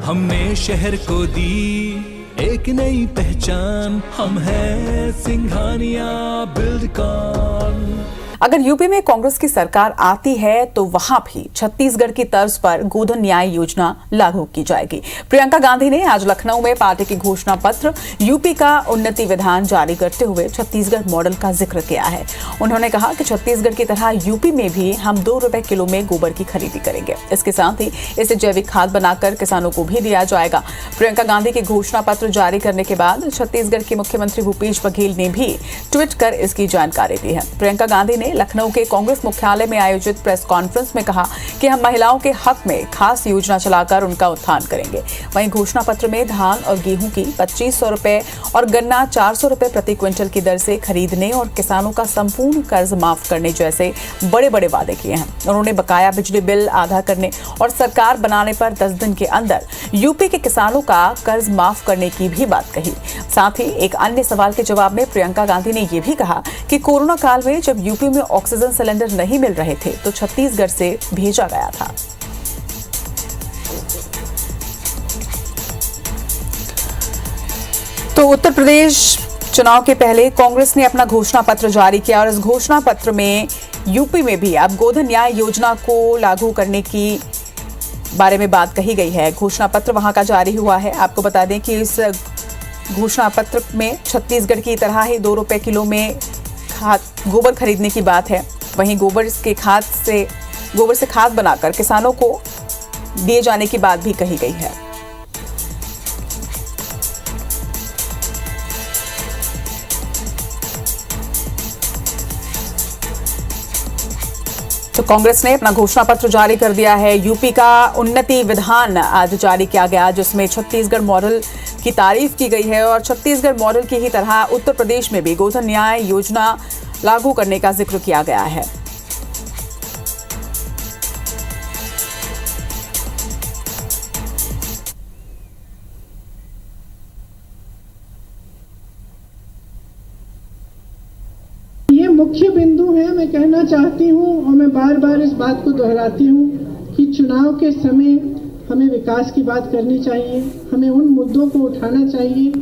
हमने शहर को दी एक नई पहचान, हम हैं सिंघानिया बिल्डकॉन। अगर यूपी में कांग्रेस की सरकार आती है तो वहां भी छत्तीसगढ़ की तर्ज पर गोधन न्याय योजना लागू की जाएगी। प्रियंका गांधी ने आज लखनऊ में पार्टी की घोषणा पत्र यूपी का उन्नति विधान जारी करते हुए छत्तीसगढ़ मॉडल का जिक्र किया है। उन्होंने कहा कि छत्तीसगढ़ की तरह यूपी में भी हम 2 रुपए किलो में गोबर की खरीदी करेंगे। इसके साथ ही इसे जैविक खाद बनाकर किसानों को भी दिया जाएगा। प्रियंका गांधी के घोषणा पत्र जारी करने के बाद छत्तीसगढ़ के मुख्यमंत्री भूपेश बघेल ने भी ट्वीट कर इसकी जानकारी दी है। प्रियंका गांधी ने लखनऊ के कांग्रेस मुख्यालय में आयोजित प्रेस कॉन्फ्रेंस में कहा कि हम महिलाओं के हक में खास योजना चलाकर उनका उत्थान करेंगे। वहीं घोषणा पत्र में धान और गेहूं की 2500 रुपए और गन्ना 400 रुपए प्रति क्विंटल की दर से खरीदने और किसानों का संपूर्ण कर्ज माफ करने जैसे बड़े बड़े वादे किए हैं। उन्होंने बकाया बिजली बिल आधा करने और सरकार बनाने पर 10 दिन के अंदर यूपी के किसानों का कर्ज माफ करने की भी बात कही। साथ ही एक अन्य सवाल के जवाब में प्रियंका गांधी ने यह भी कहा कि कोरोना काल में जब यूपी में ऑक्सीजन सिलेंडर नहीं मिल रहे थे तो छत्तीसगढ़ से भेजा गया था। तो उत्तर प्रदेश चुनाव के पहले कांग्रेस ने अपना घोषणा पत्र जारी किया और इस घोषणा पत्र में यूपी में भी अब गोधन न्याय योजना को लागू करने की बारे में बात कही गई है। घोषणा पत्र वहां का जारी हुआ है। आपको बता दें कि इस घोषणा पत्र में छत्तीसगढ़ की तरह ही 2 रुपए किलो में गोबर खरीदने की बात है। वहीं गोबर से खाद बनाकर किसानों को दिए जाने की बात भी कही गई है। तो कांग्रेस ने अपना घोषणा पत्र जारी कर दिया है। यूपी का उन्नति विधान आज जारी किया गया जिसमें छत्तीसगढ़ मॉडल की तारीफ की गई है और छत्तीसगढ़ मॉडल की ही तरह उत्तर प्रदेश में भी गोधन न्याय योजना लागू करने का जिक्र किया गया है। ये मुख्य बिंदु है। मैं कहना चाहती हूँ और मैं बार बार इस बात को दोहराती हूँ कि चुनाव के समय हमें विकास की बात करनी चाहिए। हमें उन मुद्दों को उठाना चाहिए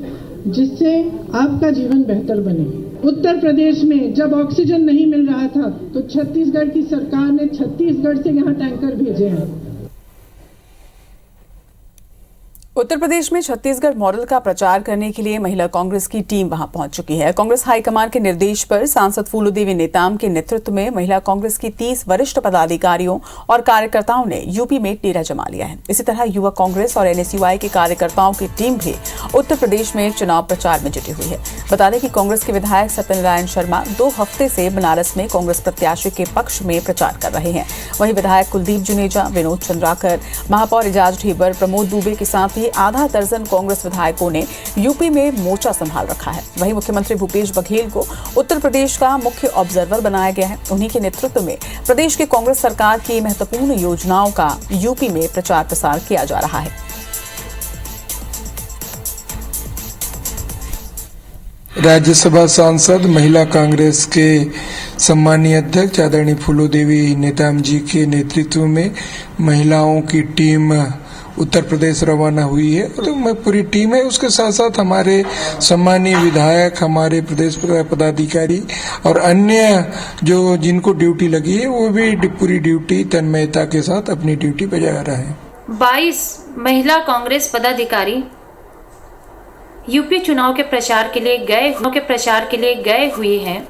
जिससे आपका जीवन बेहतर बने। उत्तर प्रदेश में जब ऑक्सीजन नहीं मिल रहा था तो छत्तीसगढ़ की सरकार ने छत्तीसगढ़ से यहाँ टैंकर भेजे हैं। उत्तर प्रदेश में छत्तीसगढ़ मॉडल का प्रचार करने के लिए महिला कांग्रेस की टीम वहां पहुंच चुकी है। कांग्रेस हाईकमान के निर्देश पर सांसद फूलोदेवी नेताम के नेतृत्व में महिला कांग्रेस की 30 वरिष्ठ पदाधिकारियों और कार्यकर्ताओं ने यूपी में डेरा जमा लिया है। इसी तरह युवा कांग्रेस और एनएसयूआई के कार्यकर्ताओं की टीम भी उत्तर प्रदेश में चुनाव प्रचार में जुटी हुई है। बता दें कि कांग्रेस के विधायक सत्यनारायण शर्मा 2 हफ्ते से बनारस में कांग्रेस प्रत्याशी के पक्ष में प्रचार कर रहे हैं। वहीं विधायक कुलदीप जुनेजा, विनोद चंद्राकर, महापौर एजाज ढेबर, प्रमोद दुबे के साथ ही आधा दर्जन कांग्रेस विधायकों ने यूपी में मोर्चा संभाल रखा है। वहीं मुख्यमंत्री भूपेश बघेल को उत्तर प्रदेश का मुख्य ऑब्जर्वर बनाया गया है। उन्हीं के नेतृत्व में प्रदेश की कांग्रेस सरकार की महत्वपूर्ण योजनाओं का यूपी में प्रचार प्रसार किया जा रहा है। राज्यसभा सांसद महिला कांग्रेस के सम्मानीय अध्यक्ष आदरणीय फूलोदेवी नेताम जी के नेतृत्व में महिलाओं की टीम उत्तर प्रदेश रवाना हुई है। तो पूरी टीम है, उसके साथ साथ हमारे सम्मानीय विधायक, हमारे प्रदेश पदाधिकारी और अन्य जो जिनको ड्यूटी लगी है वो भी पूरी ड्यूटी तन्मयता के साथ अपनी ड्यूटी बजा रहा है। 22 महिला कांग्रेस पदाधिकारी यूपी चुनाव के प्रचार के लिए गए हुए हैं।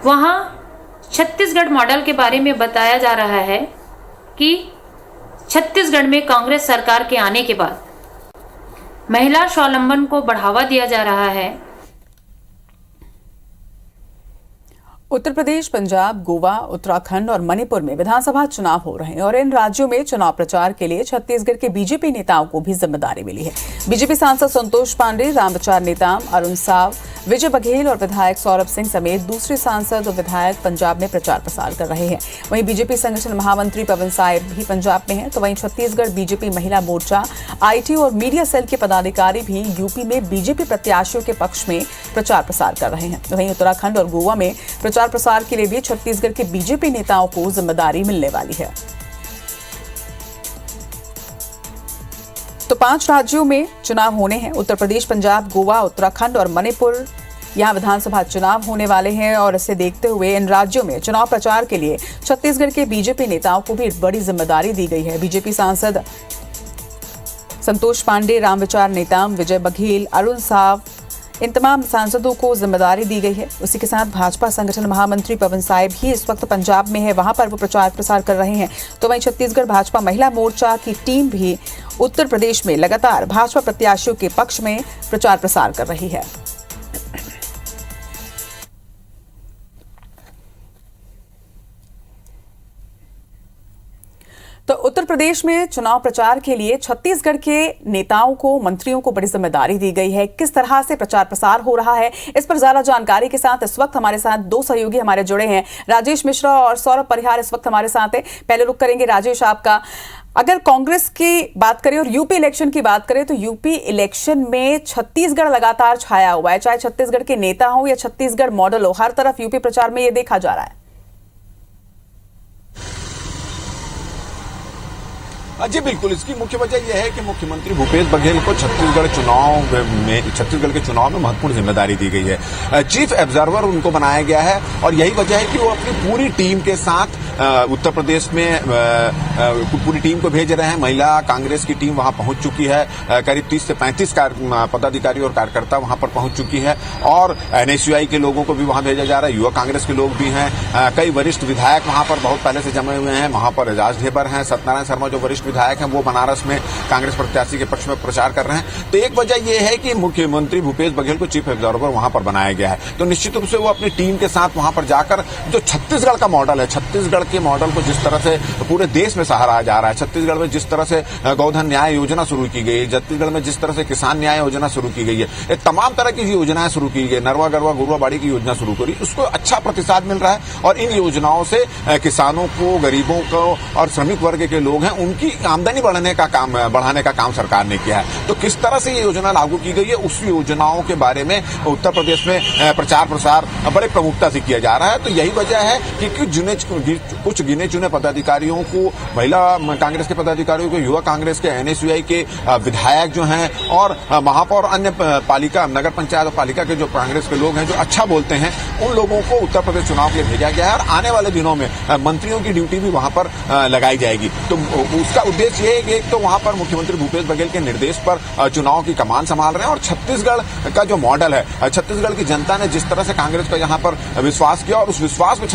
वहां छत्तीसगढ़ मॉडल के बारे में बताया जा रहा है कि छत्तीसगढ़ में कांग्रेस सरकार के आने के बाद महिला स्वावलंबन को बढ़ावा दिया जा रहा है। उत्तर प्रदेश, पंजाब, गोवा, उत्तराखंड और मणिपुर में विधानसभा चुनाव हो रहे हैं और इन राज्यों में चुनाव प्रचार के लिए छत्तीसगढ़ के बीजेपी नेताओं को भी जिम्मेदारी मिली है। बीजेपी सांसद संतोष पांडे, रामविचार नेताम, अरुण साव, विजय बघेल और विधायक सौरभ सिंह समेत दूसरे सांसद और विधायक पंजाब में प्रचार प्रसार कर रहे हैं। वहीं बीजेपी संगठन महामंत्री पवन साय भी पंजाब में हैं। तो वहीं छत्तीसगढ़ बीजेपी महिला मोर्चा, आईटी और मीडिया सेल के पदाधिकारी भी यूपी में बीजेपी प्रत्याशियों के पक्ष में प्रचार प्रसार कर रहे हैं। वहीं उत्तराखंड और गोवा में प्रचार प्रसार के लिए भी छत्तीसगढ़ के बीजेपी नेताओं को जिम्मेदारी मिलने वाली है। तो 5 राज्यों में चुनाव होने हैं। उत्तर प्रदेश, पंजाब, गोवा, उत्तराखंड और मणिपुर, यहाँ विधानसभा चुनाव होने वाले हैं। और इसे देखते हुए इन राज्यों में चुनाव प्रचार के लिए छत्तीसगढ़ के बीजेपी नेताओं को भी बड़ी जिम्मेदारी दी गई है। बीजेपी सांसद संतोष पांडे, रामविचार नेताम, विजय बघेल, अरुण साव, इन तमाम सांसदों को जिम्मेदारी दी गई है। उसी के साथ भाजपा संगठन महामंत्री पवन साय भी इस वक्त पंजाब में है, वहां पर वो प्रचार प्रसार कर रहे हैं। तो वहीं छत्तीसगढ़ भाजपा महिला मोर्चा की टीम भी उत्तर प्रदेश में लगातार भाजपा प्रत्याशियों के पक्ष में प्रचार प्रसार कर रही है। तो उत्तर प्रदेश में चुनाव प्रचार के लिए छत्तीसगढ़ के नेताओं को, मंत्रियों को बड़ी जिम्मेदारी दी गई है। किस तरह से प्रचार प्रसार हो रहा है, इस पर ज्यादा जानकारी के साथ इस वक्त हमारे साथ 2 सहयोगी हमारे जुड़े हैं। राजेश मिश्रा और सौरभ परिहार इस वक्त हमारे साथ हैं। पहले रुख करेंगे राजेश आपका। अगर कांग्रेस की बात करें और यूपी इलेक्शन की बात करें तो यूपी इलेक्शन में छत्तीसगढ़ लगातार छाया हुआ है, चाहे छत्तीसगढ़ के नेता हो या छत्तीसगढ़ मॉडल हो, हर तरफ यूपी प्रचार में यह देखा जा रहा है। जी बिल्कुल, इसकी मुख्य वजह यह है कि मुख्यमंत्री भूपेश बघेल को छत्तीसगढ़ के चुनाव में महत्वपूर्ण जिम्मेदारी दी गई है। चीफ ऑब्जर्वर उनको बनाया गया है और यही वजह है कि वो अपनी पूरी टीम के साथ उत्तर प्रदेश में पूरी टीम को भेज रहे हैं। महिला कांग्रेस की टीम वहां पहुंच चुकी है, करीब 30 से 35 पदाधिकारी और कार्यकर्ता वहां पर पहुंच चुकी है और एनएसयूआई के लोगों को भी वहां भेजा जा रहा है। युवा कांग्रेस के लोग भी हैं, कई वरिष्ठ विधायक वहां पर बहुत पहले से जमे हुए हैं। वहां पर एजाज ढेबर हैं, सत्यनारायण शर्मा जो वरिष्ठ विधायक हैं वो बनारस में कांग्रेस प्रत्याशी के पक्ष में प्रचार कर रहे हैं। तो एक वजह यह है कि मुख्यमंत्री भूपेश बघेल को चीफ ऑब्जर्वर वहां पर बनाया गया है। तो निश्चित रूप से वो अपनी टीम के साथ वहां पर जाकर जो छत्तीसगढ़ का मॉडल है, छत्तीसगढ़ के मॉडल को जिस तरह से पूरे देश में सराहा जा रहा है, छत्तीसगढ़ में जिस तरह से गौधन न्याय योजना शुरू की गई है, छत्तीसगढ़ में जिस तरह से किसान न्याय योजना शुरू की गई है, ये तमाम तरह की योजनाएं शुरू की गई, नरवा गरवा गुरुआ बाड़ी की योजना शुरू करी, उसको अच्छा प्रतिसाद मिल रहा है। और इन योजनाओं से किसानों को, गरीबों को और श्रमिक वर्ग के लोग हैं उनकी आमदनी बढ़ाने का काम सरकार ने किया है। तो किस तरह से ये योजना लागू की गई है, उस योजनाओं के बारे में उत्तर प्रदेश में प्रचार प्रसार बड़े प्रमुखता से किया जा रहा है। तो यही वजह है कि कुछ गिने चुने पदाधिकारियों को, महिला कांग्रेस के पदाधिकारियों को, युवा कांग्रेस के, एनएसयूआई के विधायक जो हैं और महापौर, अन्य पालिका, नगर पंचायत और पालिका के जो कांग्रेस के लोग हैं जो अच्छा बोलते हैं, उन लोगों को उत्तर प्रदेश चुनाव के लिए भेजा गया है। और आने वाले दिनों में मंत्रियों की ड्यूटी भी वहां पर लगाई जाएगी। तो उसका उद्देश्य ये है कि एक तो वहां पर मुख्यमंत्री भूपेश बघेल के निर्देश पर चुनाव की कमान संभाल रहे हैं और छत्तीसगढ़ का जो मॉडल है, छत्तीसगढ़ की जनता ने जिस तरह से कांग्रेस का यहां पर विश्वास किया और उस विश्वास में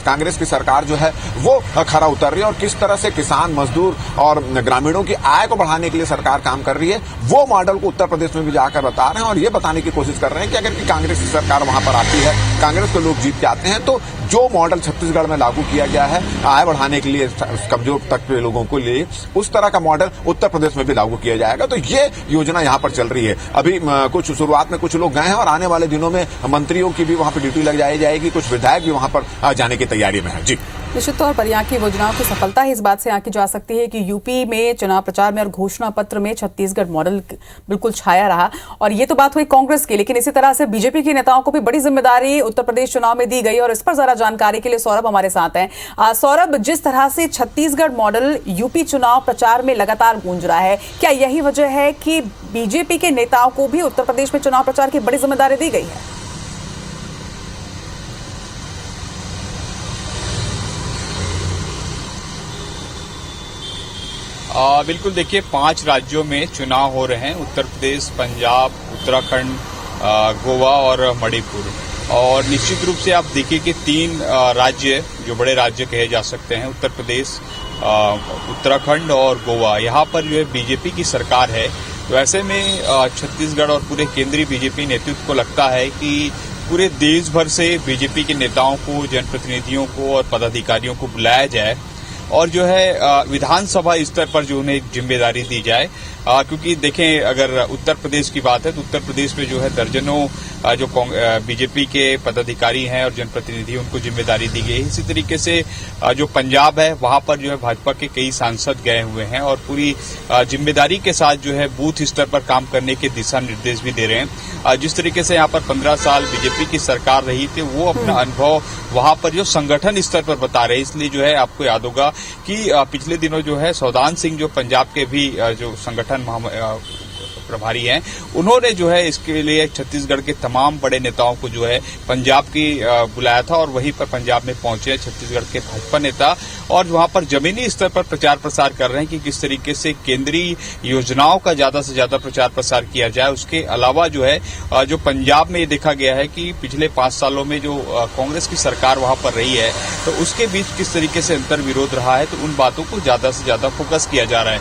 कांग्रेस की सरकार जो है वो खरा उतर रही है और किस तरह से किसान, मजदूर और ग्रामीणों की आय को बढ़ाने के लिए सरकार काम कर रही है, वो मॉडल को उत्तर प्रदेश में भी जाकर बता रहे हैं और ये बताने की कोशिश कर रहे हैं कि अगर की कांग्रेस की सरकार वहां पर आती है, कांग्रेस के लोग जीत के आते हैं, तो जो मॉडल छत्तीसगढ़ में लागू किया गया है आय बढ़ाने के लिए कमजोर तबके के लोगों को लिए, उस तरह का मॉडल उत्तर प्रदेश में भी लागू किया जाएगा। तो ये योजना यहाँ पर चल रही है। अभी कुछ शुरुआत में कुछ लोग गए हैं और आने वाले दिनों में मंत्रियों की भी वहां पर ड्यूटी लग जाएगी, कुछ विधायक भी वहां पर जाने की तैयारी में है। जी निश्चित तौर पर यहाँ की योजनाओं की सफलता ही इस बात से आंकी जा सकती है कि यूपी में चुनाव प्रचार में और घोषणा पत्र में छत्तीसगढ़ मॉडल बिल्कुल छाया रहा। और ये तो बात हुई कांग्रेस की, लेकिन इसी तरह से बीजेपी के नेताओं को भी बड़ी जिम्मेदारी उत्तर प्रदेश चुनाव में दी गई और इस पर जरा जानकारी के लिए सौरभ हमारे साथ हैं। सौरभ, जिस तरह से छत्तीसगढ़ मॉडल यूपी चुनाव प्रचार में लगातार गूंज रहा है, क्या यही वजह है कि बीजेपी के नेताओं को भी उत्तर प्रदेश में चुनाव प्रचार की बड़ी जिम्मेदारी दी गई है? बिल्कुल, देखिए 5 राज्यों में चुनाव हो रहे हैं, उत्तर प्रदेश, पंजाब, उत्तराखंड, गोवा और मणिपुर। और निश्चित रूप से आप देखिए कि 3 राज्य जो बड़े राज्य कहे जा सकते हैं, उत्तर प्रदेश, उत्तराखंड और गोवा, यहाँ पर जो है बीजेपी की सरकार है। तो ऐसे में छत्तीसगढ़ और पूरे केंद्रीय बीजेपी नेतृत्व को लगता है कि पूरे देश भर से बीजेपी के नेताओं को, जनप्रतिनिधियों को और पदाधिकारियों को बुलाया जाए और जो है विधानसभा स्तर पर जो उन्हें जिम्मेदारी दी जाए। क्योंकि देखें, अगर उत्तर प्रदेश की बात है तो उत्तर प्रदेश में जो है दर्जनों जो बीजेपी के पदाधिकारी हैं और जनप्रतिनिधि उनको जिम्मेदारी दी गई। इसी तरीके से जो पंजाब है वहां पर जो है भाजपा के कई सांसद गए हुए हैं और पूरी जिम्मेदारी के साथ जो है बूथ स्तर पर काम करने के दिशा निर्देश भी दे रहे हैं। जिस तरीके से यहाँ पर 15 साल बीजेपी की सरकार रही थी वो अपना अनुभव वहां पर जो संगठन स्तर पर बता रहे हैं। इसलिए जो है आपको याद होगा कि पिछले दिनों जो है सौदान सिंह जो पंजाब के भी जो संगठन प्रभारी हैं उन्होंने जो है इसके लिए छत्तीसगढ़ के तमाम बड़े नेताओं को जो है पंजाब की बुलाया था और वहीं पर पंजाब में पहुंचे छत्तीसगढ़ के भाजपा नेता और वहां पर जमीनी स्तर पर प्रचार प्रसार कर रहे हैं कि किस तरीके से केंद्रीय योजनाओं का ज्यादा से ज्यादा प्रचार प्रसार किया जाए। उसके अलावा जो है जो पंजाब में ये देखा गया है कि पिछले 5 सालों में जो कांग्रेस की सरकार वहां पर रही है तो उसके बीच किस तरीके से अंतर विरोध रहा है तो उन बातों को ज्यादा से ज्यादा फोकस किया जा रहा है।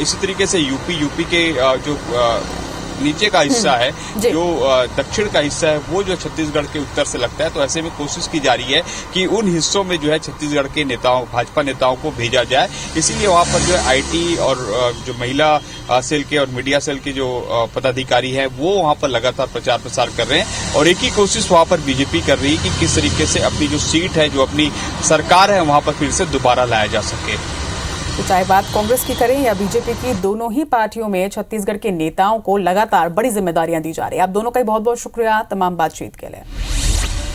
इसी तरीके से यूपी के जो नीचे का हिस्सा है जो दक्षिण का हिस्सा है वो जो छत्तीसगढ़ के उत्तर से लगता है तो ऐसे में कोशिश की जा रही है कि उन हिस्सों में जो है छत्तीसगढ़ के नेताओं भाजपा नेताओं को भेजा जाए। इसीलिए वहां पर जो है आईटी और जो महिला सेल के और मीडिया सेल के जो पदाधिकारी हैं वो वहां पर लगातार प्रचार प्रसार कर रहे हैं और एक ही कोशिश वहां पर बीजेपी कर रही है कि किस तरीके से अपनी जो सीट है जो अपनी सरकार है वहां पर फिर से दोबारा लाया जा सके। तो चाहे बात कांग्रेस की करें या बीजेपी की, दोनों ही पार्टियों में छत्तीसगढ़ के नेताओं को लगातार बड़ी जिम्मेदारियां दी जा रही है। आप दोनों का ही बहुत बहुत शुक्रिया तमाम बातचीत के लिए।